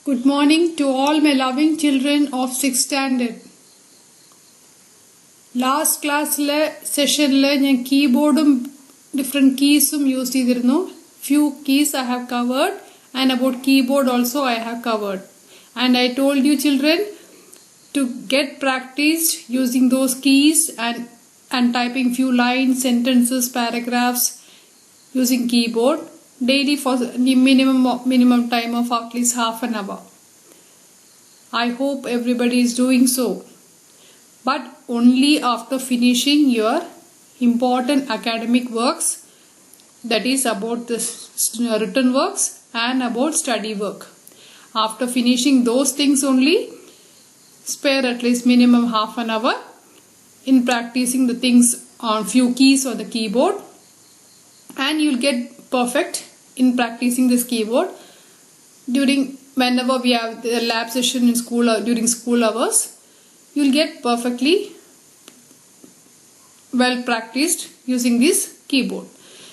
Good morning to all my loving children of 6th standard. Last class session keyboard different keys used few keys I have covered, and about keyboard also I have covered. And I told you children to get practiced using those keys and typing few lines, sentences, paragraphs using keyboard daily for minimum time of at least half an hour. I hope everybody is doing so, but only after finishing your important academic works, that is about the written works and about study work. After finishing those things only, spare at least minimum half an hour in practicing the things on few keys on the keyboard, and you'll get perfect in practicing this keyboard whenever we have the lab session in school or during school hours. You'll get perfectly well practiced using this keyboard.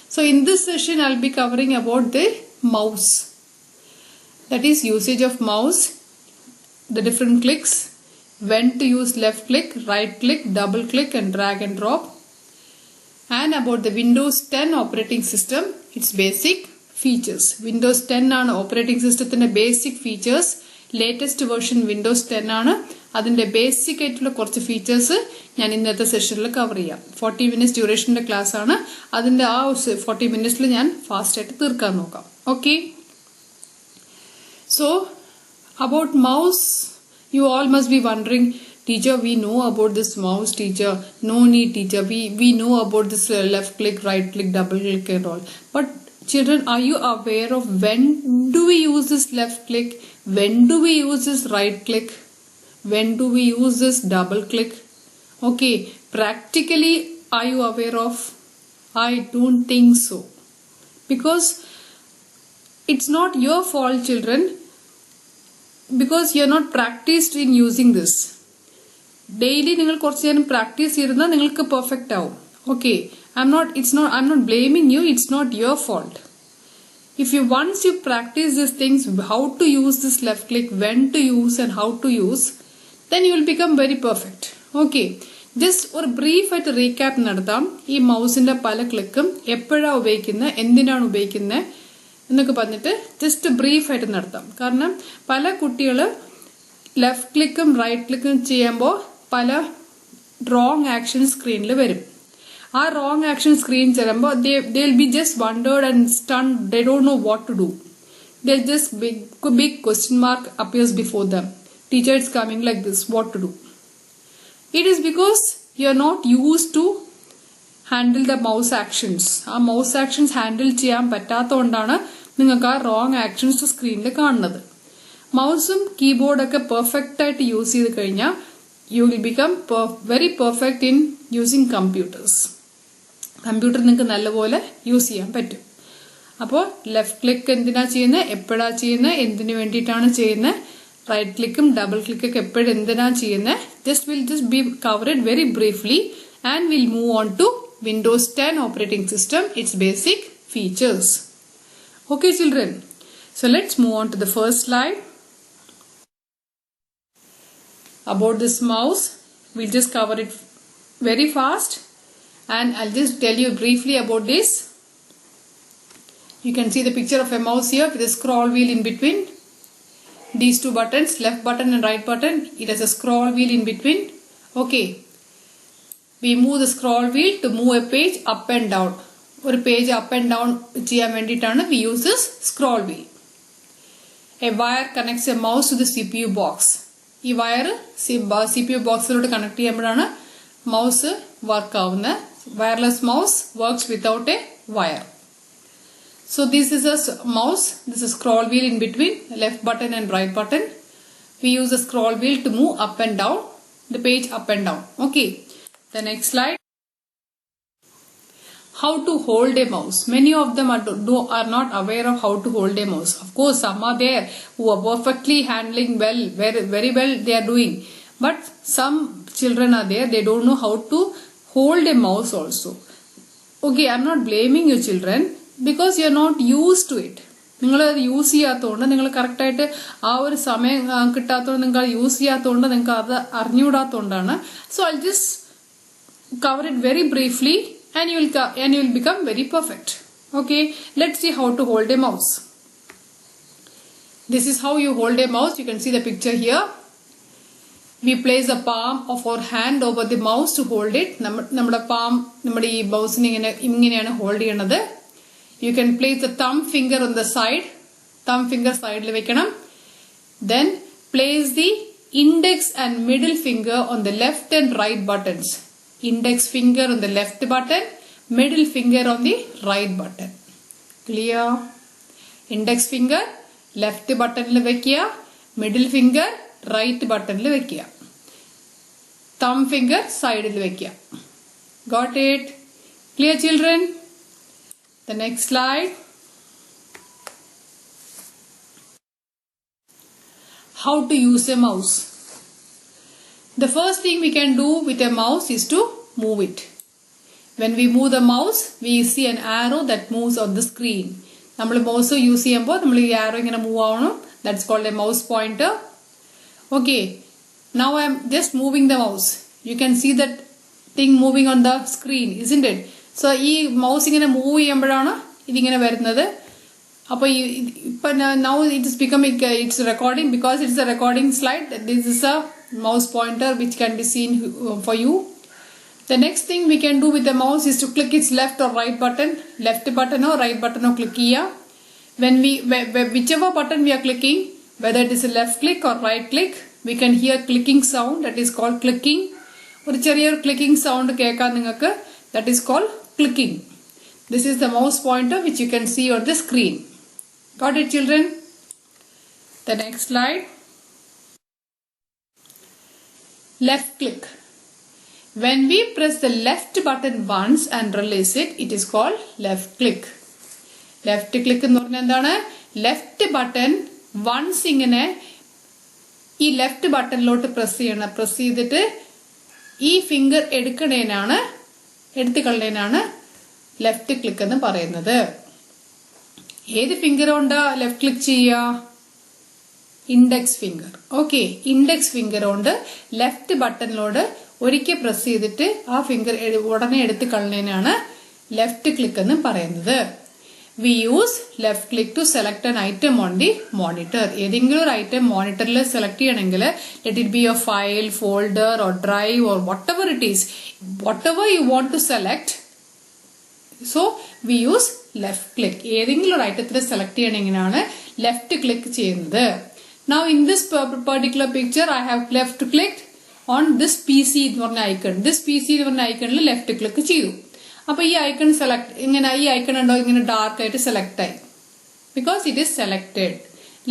So in this session I'll be covering about the mouse, that is usage of mouse, the different clicks, when to use left click, right click, double click and drag and drop, and about the Windows 10 operating system, its basic features. Windows 10 ആണ് operating systemത്തിന്റെ basic features. Latest version Windows 10 ആണ്. അതിന്റെ basic ആയിട്ടുള്ള കുറച്ച് features ഞാൻ ഇന്നത്തെ സെഷനിൽ cover ചെയ്യാം. 40 minutes duration class ആണ്. അതിന്റെ ആ 40 minutes ഞാൻ ഫാസ്റ്റ് ആയിട്ട് തീർക്കാൻ നോക്കാം. Okay. So about mouse, you all must be wondering, teacher, we know about this mouse, teacher. No need, teacher. We know about this left click, right click, double click and all. But children, are you aware of when do we use this left click? When do we use this right click? When do we use this double click? Okay, practically are you aware of? I don't think so. Because it's not your fault, children. Because you're not practiced in using this. Daily നിങ്ങൾ കുറച്ച് നേരം practice ചെയ്താൽ നിങ്ങൾക്ക് perfect ആവും. Okay, I'm not blaming you. It's not your fault. If you once you practice these things, how to use this left click, when to use and how to use, then you will become very perfect. Okay, just ഒരു brief ആയിട്ട് recap നടത്താം. ഈ മൗസിന്റെ പല ക്ലിക്കും എപ്പോഴാണ് ഉപയോഗിക്കുന്നത്, എന്തിനാണ് ഉപയോഗിക്കുന്നത് എന്നൊക്കെ പറഞ്ഞിട്ട് ജസ്റ്റ് ബ്രീഫ് ആയിട്ട് നടത്താം. കാരണം പല കുട്ടികൾ ലെഫ്റ്റ് ക്ലിക്കും റൈറ്റ് ക്ലിക്കും ചെയ്യുമ്പോൾ പല റോങ് ആക്ഷൻ സ്ക്രീനിൽ വരും. ആ wrong action screen ചെല്ലുമ്പോൾ they'll be just wondered and stunned. They don't know what to do. They'll just big question mark appears before them. Teacher is coming like this. What to do? It is because you're not used to handle the mouse actions. ആ mouse actions handle ചെയ്യാൻ പറ്റാത്തതുകൊണ്ടാണ് നിങ്ങൾക്ക് ആ wrong actions സ്ക്രീനിൽ കാണുന്നത്. മൗസും കീബോർഡൊക്കെ perfect ആയിട്ട് use ചെയ്ത് കഴിഞ്ഞാൽ you will become very perfect in using computers. Computer നിങ്ങൾക്ക് നല്ലപോലെ യൂസ് ചെയ്യാൻ പറ്റും. അപ്പോൾ ലെഫ്റ്റ് ക്ലിക്ക് എന്തിനാ ചെയ്യുന്നത്, എപ്പോഴാ ചെയ്യുന്നത്, എന്തിനു വേണ്ടിയിട്ടാണ് ചെയ്യുന്നത്, റൈറ്റ് ക്ലിക്കും ഡബിൾ ക്ലിക്കൊക്കെ എപ്പോഴും എന്തിനാ ചെയ്യുന്നത്, just be covered very briefly and we'll move on to Windows 10 operating system, its basic features. Okay children, so let's move on to the first slide. About this mouse, we'll just cover it very fast and I'll just tell you briefly about this. You can see the picture of a mouse here with a scroll wheel in between. These two buttons, left button and right button, it has a scroll wheel in between. Okay, we move the scroll wheel to move a page up and down. ഒരു page up and down ചെയ്യാൻ വേണ്ടിയിട്ടാണ് we use this scroll wheel. A wire connects a mouse to the CPU box. ഈ wire CPU ബോക്സിലോട്ട് connect ചെയ്യുമ്പോഴാണ് mouse work ആവുന്നത്. Wireless mouse works without A wire. So this is a mouse. This is a scroll wheel in between left button and right button. We use the scroll wheel to move up and down the page, up and down. Okay, the next slide. How to hold a mouse. Many of them are not aware of how to hold a mouse. Of course, some are there who are perfectly handling well, very well they are doing. But some children are there, they don't know how to hold a mouse also. Okay, I'm not blaming you children because you're not used to it. നിങ്ങൾ അത് use ചെയ്യാത്തതുകൊണ്ട്, നിങ്ങൾ കറക്റ്റായിട്ട് ആ ഒരു സമയം കിട്ടാത്തതുകൊണ്ട്, നിങ്ങൾ അത് യൂസ് ചെയ്യാത്തതുകൊണ്ട്, നിങ്ങൾക്ക് അത് അറിഞ്ഞുകൂടാത്തതുകൊണ്ടാണ്. So I just cover it very briefly and you will become very perfect. Okay, let's see how to hold a mouse. This is how you hold a mouse. You can see the picture here. We place the palm of our hand over the mouse to hold it. നമ്മുടെ palm നമ്മുടെ ഈ mouse-നെ ഇങ്ങനെയാണ് hold ചെയ്യുന്നത്. You can place the thumb finger on the side. Thumb finger side-ൽ വെക്കണം. Then place the index and middle finger on the left and right buttons. Index finger on the left button, middle finger on the right button. Clear? Index finger left button le vekkiya, middle finger right button le vekkiya, thumb finger side le vekkiya. Got it? Clear, children? The next slide. How to use a mouse? The first thing we can do with a mouse is to move it. When we move the mouse, we see an arrow that moves on the screen. നമ്മൾ mouse use ചെയ്യുമ്പോൾ നമ്മൾ ഈ arrow ഇങ്ങനെ move ആവണം. That's called a mouse pointer. Okay. Now I am just moving the mouse. You can see that thing moving on the screen, isn't it? So ഈ mouse ഇങ്ങനെ move ചെയ്യുമ്പോഴാണ് ഇതിങ്ങനെ വരുന്നത്. അപ്പോൾ ഇപ്പൊ now it is becoming it's recording because it's a recording slide. This is a mouse pointer which can be seen for you. The next thing we can do with the mouse is to click its left or right button or right button or click here. When whichever button we are clicking, whether it is a left click or right click, we can hear clicking sound, that is called clicking. ഒരു ചെറിയൊരു clicking sound കേൾക്കാൻ നിങ്ങൾക്ക്, that is called clicking. This is the mouse pointer which you can see on the screen. Got it, children? The next slide. Left click. When we press the left button once and release it, it is called left click. Left click എന്ന് പറഞ്ഞാൽ എന്താണ്? Left button once ഇങ്ങനെ ഈ left ബട്ടണിലോട്ട് press ചെയ്യണം. Press ചെയ്തിട്ട് ഈ finger എടുത്തു കളയാനാണ് left click എന്ന് പറയുന്നത്. ഏത് ഫിംഗർ കൊണ്ടാ ലെഫ്റ്റ് ക്ലിക്ക് ചെയ്യുക? Index finger. Okay, index finger കൊണ്ട് ലെഫ്റ്റ് ബട്ടണിലോട് ഒരിക്കൽ പ്രസ് ചെയ്തിട്ട് ആ ഫിംഗർ ഉടനെ എടുത്ത് കളയാനാണ് ലെഫ്റ്റ് ക്ലിക്ക് എന്ന് പറയുന്നത്. We use left click to select an item on the monitor. ഏതെങ്കിലും ഒരു ഐറ്റം മോണിറ്ററിൽ സെലക്ട് ചെയ്യണമെങ്കിൽ let it be a file, folder or drive or whatever it is, whatever you want to select. So we use left click. ഏതെങ്കിലും ഒരു ഐറ്റത്തിൽ select ചെയ്യണമെങ്കിലാണ് left click ചെയ്യുന്നത്. Now in this particular picture I have left clicked on this PC എന്ന് പറഞ്ഞ icon. This PC എന്ന് പറഞ്ഞ ഐക്കണിൽ ലെഫ്റ്റ് ക്ലിക്ക് ചെയ്തു. അപ്പൊ ഈ ഐക്കൺ സെലക്ട് ഇങ്ങനെ ഈ ഐക്കൺ ഉണ്ടോ ഇങ്ങനെ ഡാർക്ക് ആയിട്ട് സെലക്ട് ആയി. Because it is selected.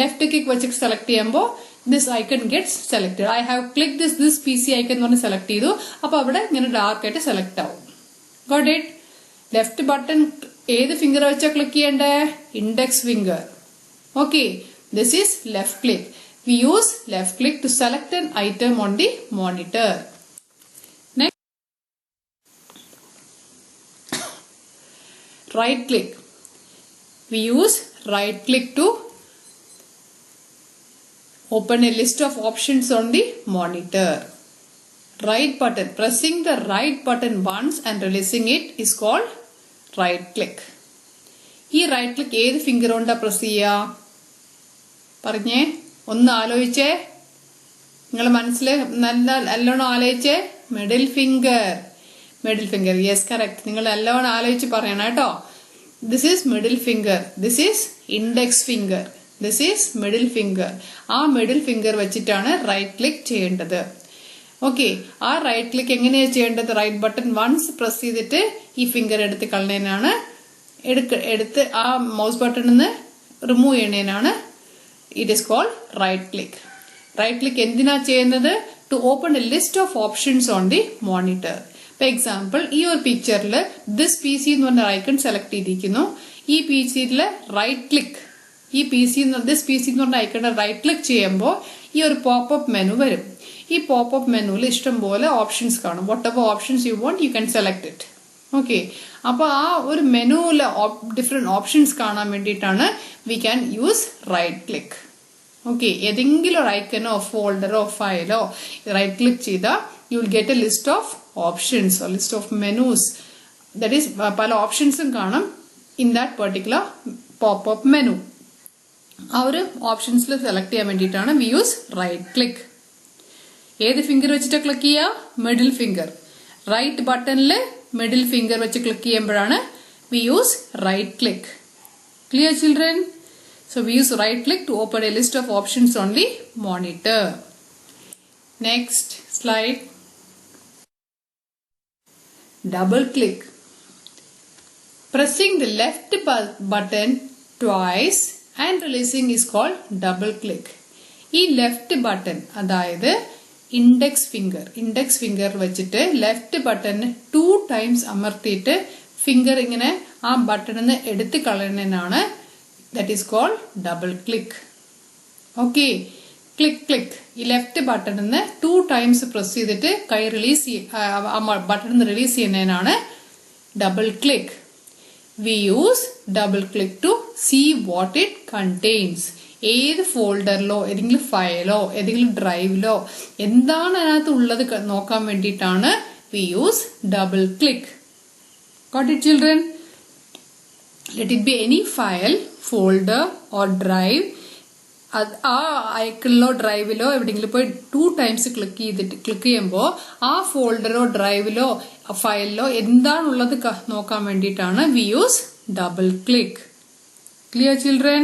Left click വെച്ച് സെലക്ട് ചെയ്യുമ്പോൾ this icon gets selected. I have click this PC icon എന്ന് പറഞ്ഞ് സെലക്ട് ചെയ്തു. അപ്പൊ അവിടെ ഇങ്ങനെ ഡാർക്ക് ആയിട്ട് സെലക്ട് ആവും. Got it? ലെഫ്റ്റ് ബട്ടൺ ഏത് ഫിംഗർ വെച്ചാ ക്ലിക്ക് ചെയ്യണ്ടേ? Index finger. Okay, this is left click. We use left click to select an item on the monitor. Next, right click. We use right click to open a list of options on the monitor. Right button. Pressing the right button once and releasing it is called right click. ഈ right click ഏത് finger കൊണ്ടാ press ചെയ്യുക? പറഞ്ഞേ, ഒന്ന് ആലോചിച്ചേ, നിങ്ങൾ മനസ്സിൽ നല്ലോണം ആലോചിച്ചേ. Middle finger. Middle finger, yes, correct. നിങ്ങൾ നല്ലോണം ആലോചിച്ച് പറയണം കേട്ടോ. This is middle finger, this is index finger, this is middle finger. ആ മിഡിൽ ഫിംഗർ വെച്ചിട്ടാണ് റൈറ്റ് ക്ലിക്ക് ചെയ്യേണ്ടത്. ഓക്കെ, ആ റൈറ്റ് ക്ലിക്ക് എങ്ങനെയാണ് ചെയ്യേണ്ടത്? റൈറ്റ് ബട്ടൺ വൺസ് പ്രസ് ചെയ്തിട്ട് ഈ ഫിംഗർ എടുത്ത് കളഞ്ഞതിനാണ്, എടുത്ത് ആ മൗസ് ബട്ടണിൽ നിന്ന് remove ചെയ്യണേനാണ് it is called right click. Right click എന്തിനാ ചെയ്യുന്നത്? To open a list of options on the monitor. For example, ഈ ഒരു പിക്ചറിൽ this PC എന്ന് പറഞ്ഞ ഐക്കൺ സെലക്ട് ചെയ്തിരിക്കുന്നു. ഈ PCയിൽ റൈറ്റ് ക്ലിക്ക്, ഈ this PC എന്ന് പറഞ്ഞ ഐക്കൺ റൈറ്റ് ക്ലിക്ക് ചെയ്യുമ്പോൾ ഈ ഒരു പോപ്പപ്പ് മെനു വരും. ഈ പോപ്പപ്പ് മെനുവിൽ ഇഷ്ടംപോലെ ഓപ്ഷൻസ് കാണും. What ever options you want you can select it. Okay. അപ്പോൾ ആ ഒരു മെനുവിലെ ഡിഫറെന്റ് ഓപ്ഷൻസ് കാണാൻ വേണ്ടിയിട്ടാണ് we can use right click. Okay. ഏതെങ്കിലും ഒരു ഐക്കനോ ഫോൾഡറോ ഫയലോ റൈറ്റ് ക്ലിക്ക് ചെയ്താൽ you will get a list of options or list of menus. That is പല ഓപ്ഷൻസും കാണും in that particular pop-up menu. ആ ഒരു ഓപ്ഷൻസിൽ സെലക്ട് ചെയ്യാൻ വേണ്ടിയിട്ടാണ് we use right click. ഏത് ഫിംഗർ വെച്ചിട്ട് ക്ലിക്ക് ചെയ്യുക? Middle finger. റൈറ്റ് ബട്ടണിൽ മിഡിൽ ഫിംഗർ വെച്ച് ക്ലിക്ക് ചെയ്യുമ്പോഴാണ് we use right click. Clear children? So we use right click to open a list of options on the monitor. Next slide. Double click. Pressing the left button twice and releasing is called double click. ഈ left button അതായത് index finger വെച്ചിട്ട് left button 2 times അമർത്തിയിട്ട് finger ഇങ്ങനെ ആ ബട്ടണിൽ നിന്ന് എടുത്ത് കളയുന്നതിനാണ് that is called double click. Okay. Click ഈ left ബട്ടണിൽ നിന്ന് 2 times പ്രസ് ചെയ്തിട്ട് കൈ റിലീസ് ബട്ടണിൽ നിന്ന് റിലീസ് ചെയ്യുന്നതിനാണ് double click. We use double click to see what it contains. ഏത് ഫോൾഡറിലോ ഏതെങ്കിലും ഫയലോ ഏതെങ്കിലും ഡ്രൈവിലോ എന്താണ് അതിനകത്ത് ഉള്ളത് നോക്കാൻ വേണ്ടിയിട്ടാണ് we use double click. Got it children? Let it be any file, folder or drive. ആ ഐക്കണിലോ ഡ്രൈവിലോ എവിടെയെങ്കിലും പോയി 2 times ക്ലിക്ക് ചെയ്യുമ്പോൾ ആ ഫോൾഡറോ ഡ്രൈവിലോ ഫയലിലോ എന്താണുള്ളത് നോക്കാൻ വേണ്ടിയിട്ടാണ് we use double click. Clear children?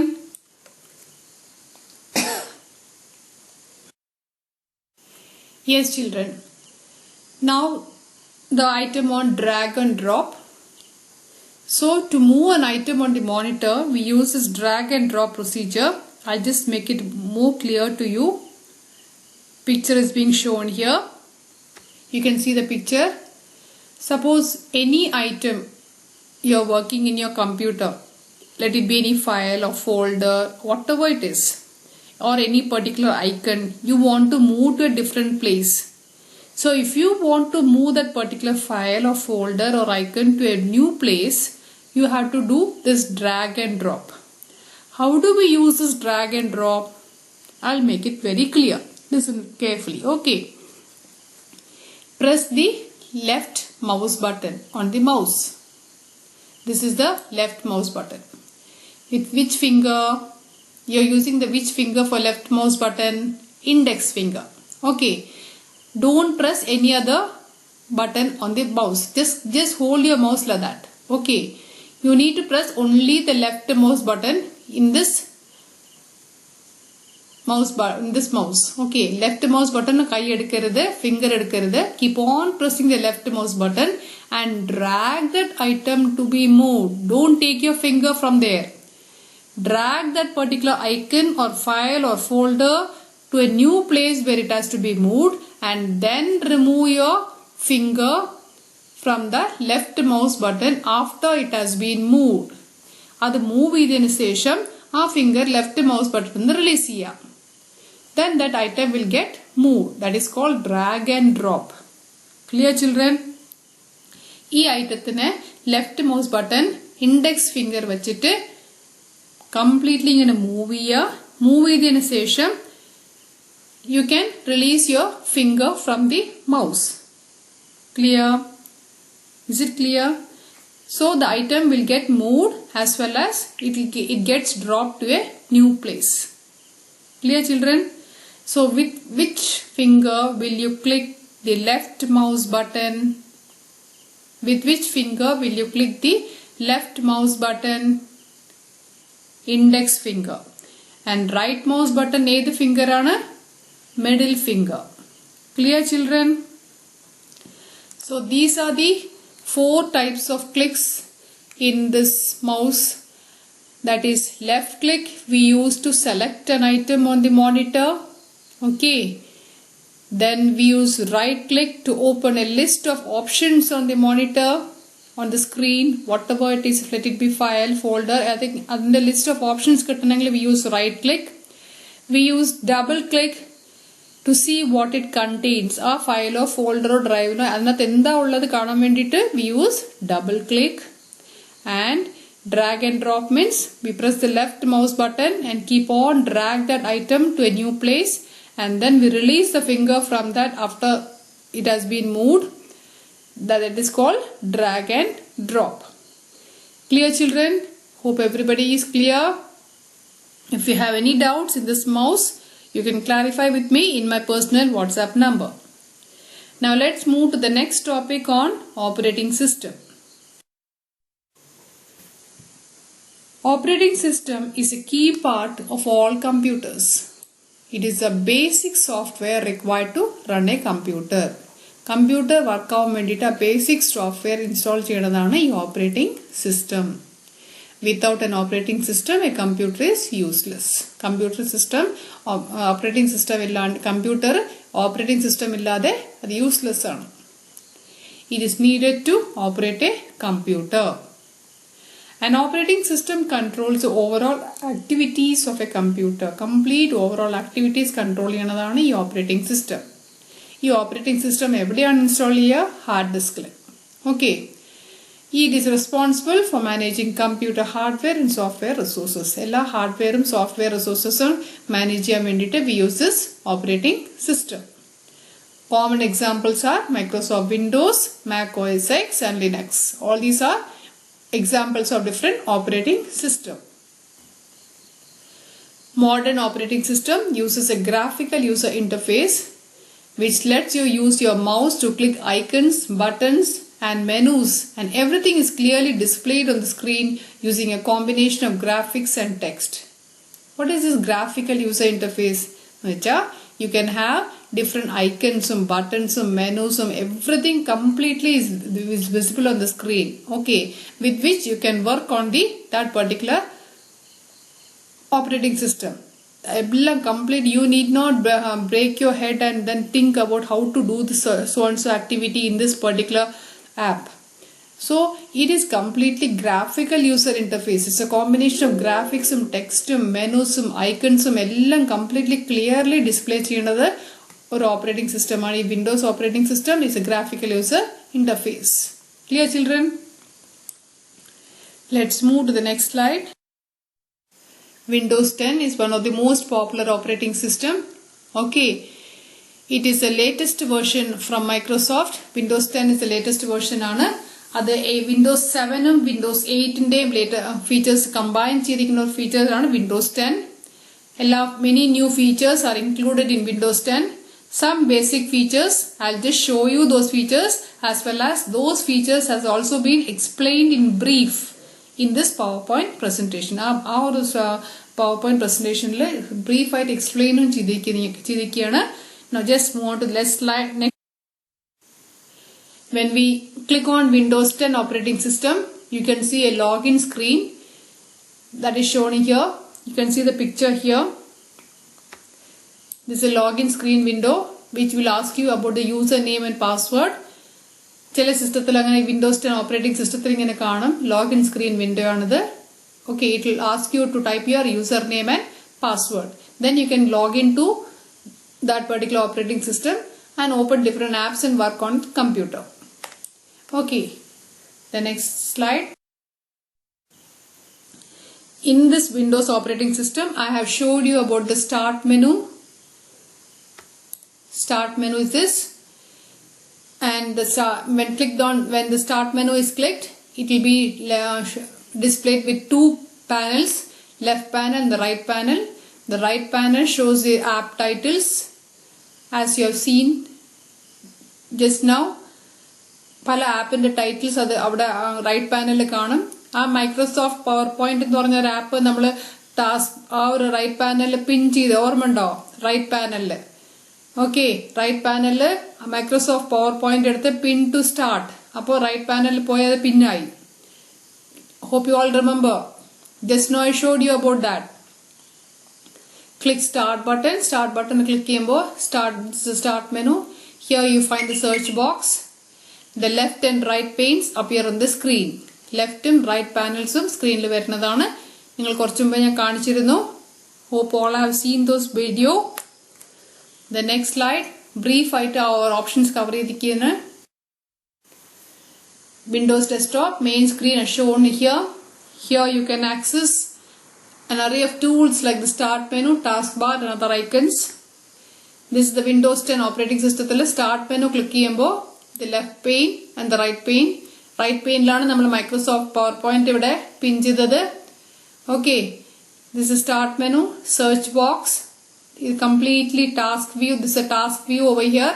Yes children. Now the item on drag and drop. So to move an item on the monitor we use this drag and drop procedure. I'll just make it more clear to you. Picture is being shown here. You can see the picture. Suppose any item you're working in your computer, let it be any file or folder, whatever it is, or any particular icon, you want to move to a different place. So if you want to move that particular file or folder or icon to a new place, you have to do this drag and drop. How do we use this drag and drop? I'll make it very clear. Listen carefully. Okay. Press the left mouse button on the mouse. This is the left mouse button. With which finger? You're using the which finger for left mouse button? Index finger. Okay. Don't press any other button on the mouse. Just hold your mouse like that. Okay. You need to press only the left mouse button in this mouse. Okay, left mouse button kai edukkirathu, finger edukkirathu. Keep on pressing the left mouse button and drag that item to be moved. Don't take your finger from there. Drag that particular icon or file or folder to a new place where it has to be moved and then remove your finger from the left mouse button after it has been moved. അത് move ചെയ്തതിനു ശേഷം ആ finger left mouse ബട്ടണിൽ നിന്ന് release ചെയ്യാം. Then that item will get moved. That is called drag and drop. Clear children? ഈ ഐറ്റത്തിന് left mouse button index finger വെച്ചിട്ട് കംപ്ലീറ്റ്ലി ഇങ്ങനെ മൂവ് ചെയ്യുക. മൂവ് ചെയ്തതിനു ശേഷം you can release your finger from the mouse. Clear? Is it clear? So the item will get moved as well as it gets dropped to a new place. Clear children? So with which finger will you click the left mouse button? With which finger will you click the left mouse button? Index finger. And right mouse button ഏത് finger ആണ്? Middle finger. Clear children? So these are the 4 types of clicks in this mouse. That is left click we use to select an item on the monitor. Okay. Then we use right click to open a list of options on the monitor, on the screen, whatever it is, let it be file, folder. I think on the list of options we use right click. We use double click to see what it contains. A file or folder or drive we use double click, and drag and drop means we press the left mouse button and keep on drag that item to a new place, and then we release the finger from that after it has been moved. That is called drag and drop. Clear, children? Hope everybody is clear. If you have any doubts in this mouse, you can clarify with me in my personal WhatsApp number. Now let's move to the next topic on operating system. Operating system is a key part of all computers. It is a basic software required to run a computer. Computer work ആവാൻ വേണ്ടിയിട്ട് a basic software install ചെയ്യേണ്ടതാണ് ഈ operating system. Without an operating system, a computer is useless. Computer system, operating system illande, computer operating system illade adu useless aanu. It is needed to operate a computer. An operating system controls the overall activities of a computer. Complete overall activities control cheyanadana ee operating system. Ee operating system evideyanu install cheya? Hard disk il. Okay. It is responsible for managing computer hardware and software resources. Ella hardware and software resources manage cheyan vendite we use this operating system. Common examples are Microsoft Windows, Mac OS X and Linux. All these are examples of different operating system. Modern operating system uses a graphical user interface which lets you use your mouse to click icons, buttons and menus, and everything is clearly displayed on the screen using a combination of graphics and text. What is this graphical user interface? You can have different icons and buttons and menus and everything completely is visible on the screen. Okay, with which you can work on that particular operating system. Complete, you need not break your head and then think about how to do this so and so activity in this particular app. So it is completely graphical user interface. It's a combination of graphics, text, menus, icons, ellam completely clearly display cheyanathu or operating system. Windows operating system is a graphical user interface. Clear, children? Let's move to the next slide. Windows 10 is one of the most popular operating system. Okay. It is the latest version from Microsoft. Windows 10 is the latest version. That Windows 7 and Windows 8 later features combined features on Windows 10. Many new features are included in Windows 10. Some basic features, I'll just show you those features, as well as those features has also been explained in brief in this PowerPoint presentation. Our PowerPoint presentation brief explain chidikiyana. Now just move on to the next slide. When we click on Windows 10 operating system, you can see a login screen that is shown here. You can see the picture here. This is a login screen window which will ask you about the username and password. Chela system Windows 10 operating system login screen window. Okay, it will ask you to type your username and password. Then you can log into that particular operating system and open different apps and work on computer. Okay, the next slide. In this Windows operating system, I have showed you about the start menu. Start menu is this, and when the start menu is clicked, it will be displayed with two panels, left panel and the right panel. The right panel shows the app titles, as you have seen just now. Pala app in the titles are the right panel. Microsoft PowerPoint in the app task our right panel pin right panel. Okay, right panel Microsoft PowerPoint at the pin to start. Apo right panel poya pin ai. Hope you all remember. Just now I showed you about that. Click start button. Start button click start menu. Here you find the search box. The left and right panes appear on the screen. Left and right panels screen il varunadana. Ningal korchu munpe njan kaanichirunnu. Hope all have seen those video. The next slide, brief our options cover edikiyana. Windows desktop main screen is shown here. Here you can access an array of tools like the start menu, taskbar and other icons. This is the Windows 10 operating system. Start menu click cheyumbo the left pane and the right pane. Right pane lana nammal Microsoft PowerPoint ivide pin cheythathu. Okay, this is start menu, search box. Is completely task view. This is a task view over here.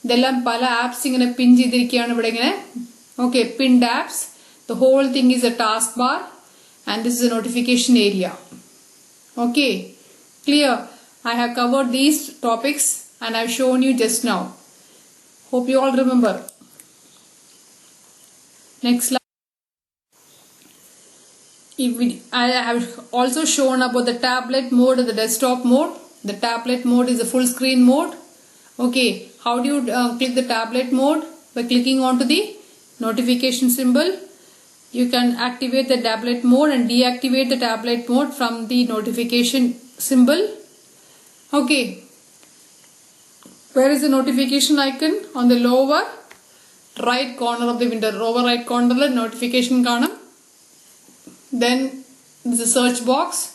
Idellam pala apps ingane pin cheyidirikkana ivide ingane. Okay, pinned apps. The whole thing is a taskbar and this is a notification area. Okay, clear. I have covered these topics and I have shown you just now. Hope you all remember. Next slide. I have also shown about the tablet mode and the desktop mode. The tablet mode is a full screen mode. Okay, how do you click the tablet mode? By clicking onto the notification symbol. You can activate the tablet mode and deactivate the tablet mode from the notification symbol. Okay, where is the notification icon? On the lower right corner of the window. Lower right corner notification column. Then there is a search box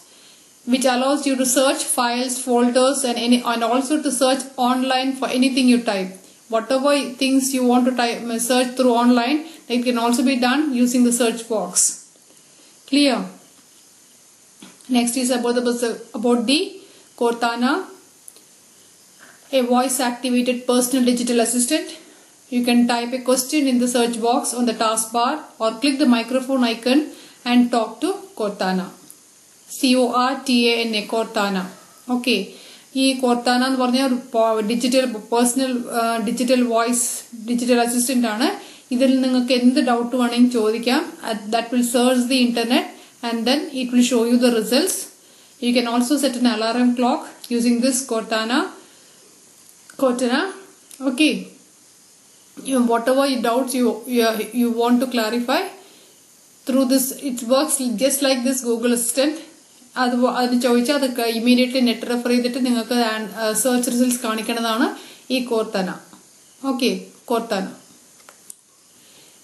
which allows you to search files, folders and also to search online for anything you type. Whatever things you want to type, search through online, it can also be done using the search box. Clear? Next is about the Cortana, a voice activated personal digital assistant. You can type a question in the search box on the taskbar or click the microphone icon and talk to Cortana. Cortana, Cortana. Okay. This Cortana is digital personal digital voice digital assistant. This is doubt that will search the internet and then it will show you the results. You can also set an alarm clock using this Cortana. Okay. Whatever doubts you want to clarify through this, it works just like this Google Assistant. Immediately net refer and search results kanikkanadana ee Cortana. Okay, Cortana.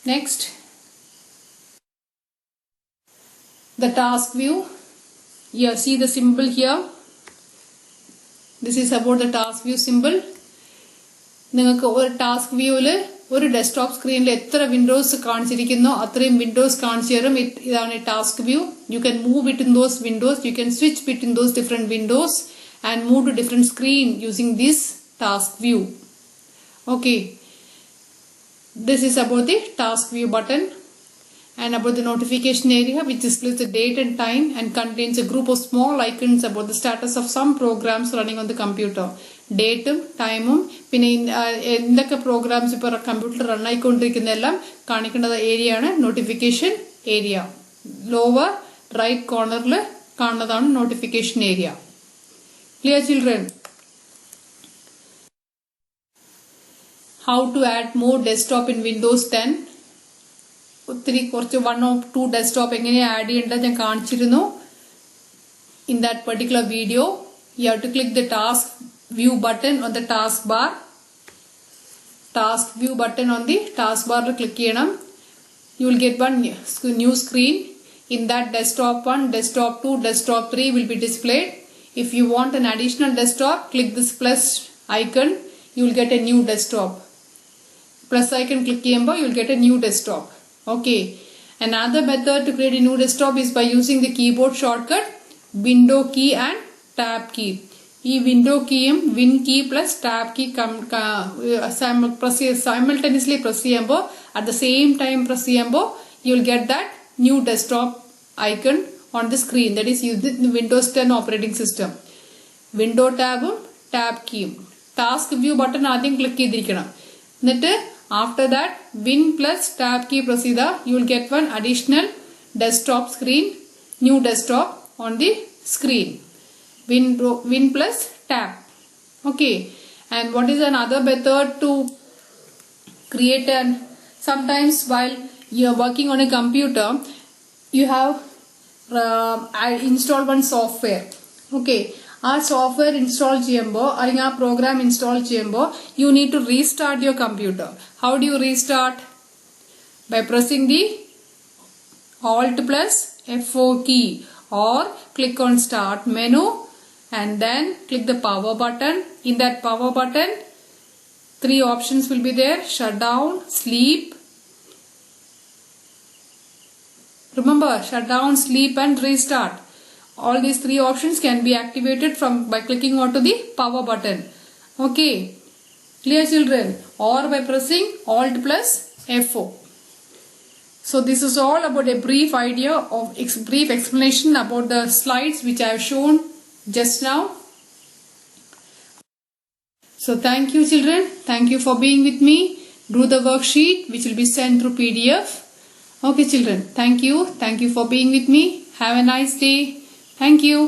Next, the task view. You see the symbol here. This is about the task view symbol. നിങ്ങൾക്ക് ഒരു task view ഒരു desktop screen എത്ര windows കാണിച്ചിരിക്കുന്നോ അത്രയും windows കാണിച്ചു തരും. ഇതാണ് task view. You can move between those windows. You can switch between those different windows and move to different screen using this task view. Okay. This is about the task view button and about the notification area, which displays the date and time and contains a group of small icons about the status of some programs running on the computer. Date, time, endaka programs ipo computer run ayikondirikkunnaellam kanikkunna area aanu notification area. Lower right corner il kannadana notification area. Clear, children? How to add more desktop in Windows 10? One or two desktop add in that particular video. You have to click the task view button on the taskbar. Task view button on the taskbar click cheyanam. You will get one new screen. In that desktop 1, desktop 2, desktop 3 will be displayed. If you want an additional desktop, click this plus icon. You will get a new desktop. Plus icon click cheyumbo, you will get a new desktop. Okay. Another method to create a new desktop is by using the keyboard shortcut window key and tab key. This window key win key plus tab key simultaneously press cheyumbo, at the same time press cheyumbo, you will get that new desktop icon on the screen. That is using the Windows 10 operating system. Window tab key. Task view button adham click cheyidirikkanam. After that, win plus tab key press cheyda, you will get one additional desktop screen, new desktop on the screen. Win plus tab. Okay. And what is another method to create sometimes while you are working on a computer, you have installed one software. Okay. ആ software install ചെയ്യുമ്പോൾ അല്ലെങ്കിൽ ആ program install ചെയ്യുമ്പോൾ you need to restart your computer. How do you restart? By pressing the Alt plus F4 key or click on Start menu and then click the power button. In that power button, 3 options will be there: shutdown, sleep. Remember, shutdown, sleep and restart. All these 3 options can be activated by clicking onto the power button. Okay, clear children? Or by pressing Alt plus F4. So this is all about a brief idea of brief explanation about the slides which I have shown just now. So thank you children. Thank you for being with me. Do the worksheet which will be sent through PDF. Okay children. Thank you. Thank you for being with me. Have a nice day. Thank you.